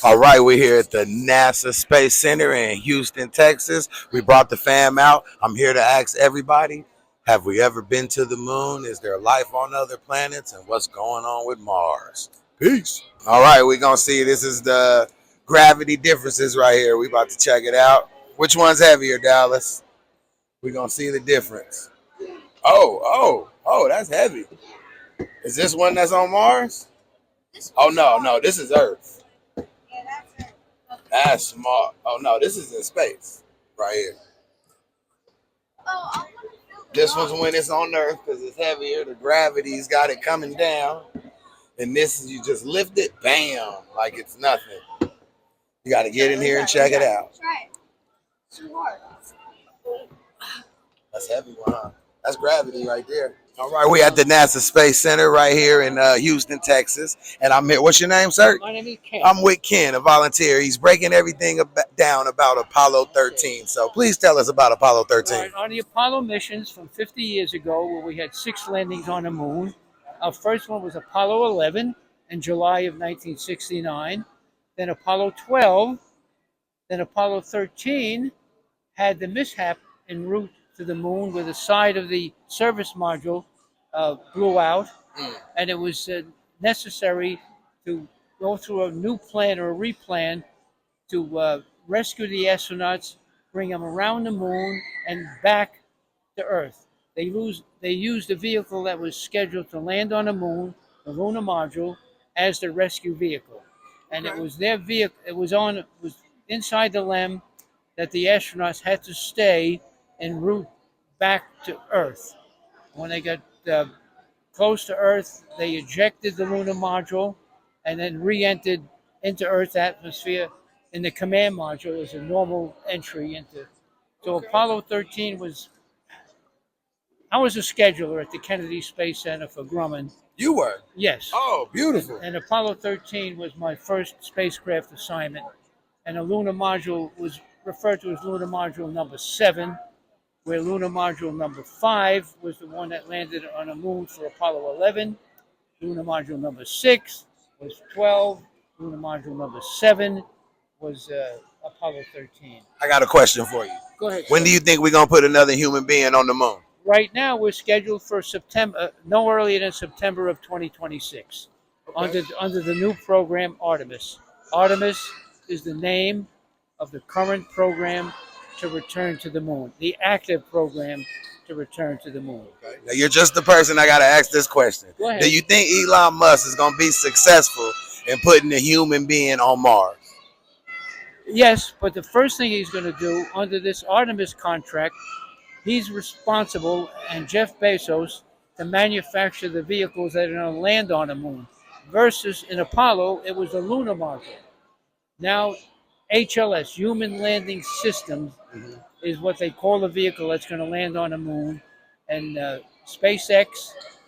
All right, we're here at the NASA Space Center in Houston, Texas. We brought the fam out. I'm here to ask everybody, have we ever been to the moon? Is there life on other planets? And what's going on with Mars? Peace. All right, we're going to see. This is the gravity differences right here. We about to check it out. Which one's heavier, Dallas? We're going to see the difference. Oh, that's heavy. Is this one that's on Mars? Oh, no, this is Earth. That's small. Oh no, this is in space, right here. This one's when it's on Earth because it's heavier. The gravity's got it coming down, and this is you just lift it, bam, like it's nothing. You got to get in here and check it out. Try it. It's too hard. That's heavy one, huh? That's gravity right there. All right, we at the NASA Space Center right here in Houston, Texas, and I'm here. What's your name, sir? My name is Ken. I'm with Ken, a volunteer. He's breaking everything down about Apollo 13. So please tell us about Apollo 13. Right, on the Apollo missions from 50 years ago, where we had 6 landings on the moon, our first one was Apollo 11 in July of 1969, then Apollo 12, then Apollo 13 had the mishap en route to the moon where the side of the service module blew out, and it was necessary to go through a new plan or a replan to rescue the astronauts, bring them around the moon and back to Earth. They used a vehicle that was scheduled to land on the moon, the lunar module, as the rescue vehicle, and it was their vehicle. It was inside the LEM that the astronauts had to stay en route back to Earth. When they got close to Earth, they ejected the lunar module and then re-entered into Earth's atmosphere in the command module as a normal entry into. So Apollo 13 was. I was a scheduler at the Kennedy Space Center for Grumman. You were? Yes. Oh, beautiful. And Apollo 13 was my first spacecraft assignment, and the lunar module was referred to as lunar module number 7. Where lunar module number 5 was the one that landed on the moon for Apollo 11. Lunar module number 6 was 12. Lunar module number 7 was Apollo 13. I got a question for you. Go ahead. When do you think we're going to put another human being on the moon? Right now, we're scheduled for September, no earlier than September of 2026, under the new program Artemis. Artemis is the name of the current program to return to the moon, the active program to return to the moon. Now, you're just the person I got to ask this question. Go ahead. Do you think Elon Musk is going to be successful in putting a human being on Mars? Yes, but the first thing he's going to do under this Artemis contract, he's responsible, and Jeff Bezos, to manufacture the vehicles that are going to land on the moon. Versus in Apollo, it was a lunar module. Now, HLS, Human Landing Systems, is what they call the vehicle that's going to land on the moon. And SpaceX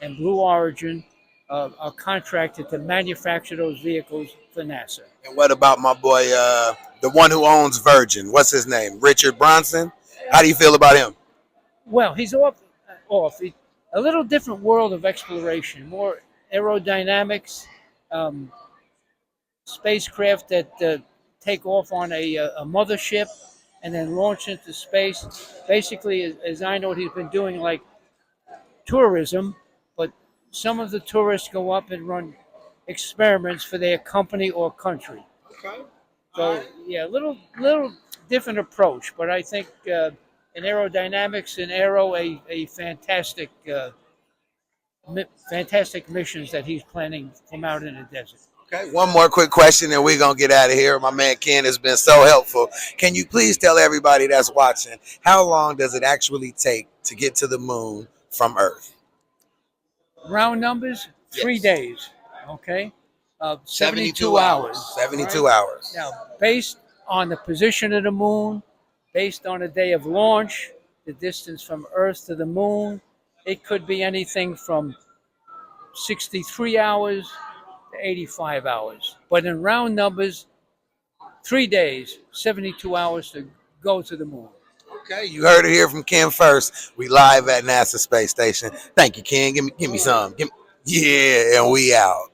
and Blue Origin are contracted to manufacture those vehicles for NASA. And what about my boy, the one who owns Virgin? What's his name? Richard Branson? How do you feel about him? Well, he's off. A little different world of exploration, more aerodynamics, spacecraft that take off on a mothership and then launch into space. Basically, as I know, he's been doing like tourism, but some of the tourists go up and run experiments for their company or country. Okay. So yeah, a little different approach, but I think in aerodynamics and aero, a fantastic missions that he's planning from out in the desert. Okay, one more quick question and we're going to get out of here. My man Ken has been so helpful. Can you please tell everybody that's watching, how long does it actually take to get to the moon from Earth? Round numbers, 3 Yes. days, okay? 72 hours. 72 right? hours. Now, based on the position of the moon, based on the day of launch, the distance from Earth to the moon, it could be anything from 63 hours to 85 hours. But in round numbers, 3 days, 72 hours to go to the moon. Okay, you heard it here from Ken first. We live at NASA Space Station. Thank you, Ken. Give me some. Yeah, and we out.